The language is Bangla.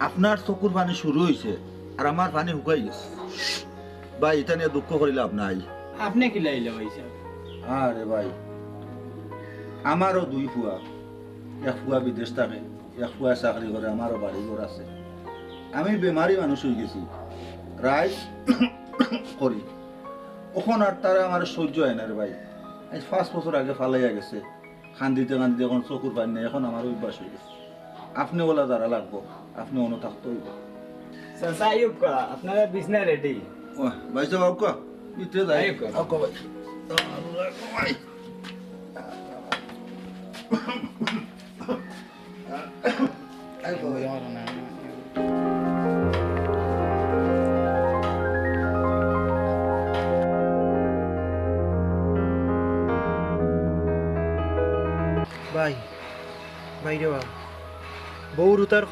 আপনার চকুর পানি শুরু হয়েছে আর আমার পানি শুকাই গেছে ভাই, এটা নিয়ে দুঃখ করিলে আপনার। আপনি কি লাইলে হয়েছে? আরে ভাই, আমারও দুই ফুয়া, এক ফুয়া বিদেশ থাকে, এক ফুয়া চাকরি করে, আমারও বাড়ি ঘর আছে। আমি বেমারি মানুষ হয়ে গেছি, রাইস করি, ওখন আর তারা আমার সহ্য হয় না রে ভাই। আজ 5 বছর আগে ফালাইয়া গেছে, কান্দিতে কান্দিতে এখন চকুর পানি নেই, এখন আমার অভ্যাস হয়ে গেছে। আপনি বলা যারা লাগবো, আপনি অন্য থাকতে হইব। চাচা আইব কা আপনার বিছনা রেডি। ভাই সাহেব আউকা ভিতরে যাই। আইব কা। আউকা ভাই। ভাই ভাই, ভাই রে, বউর উতার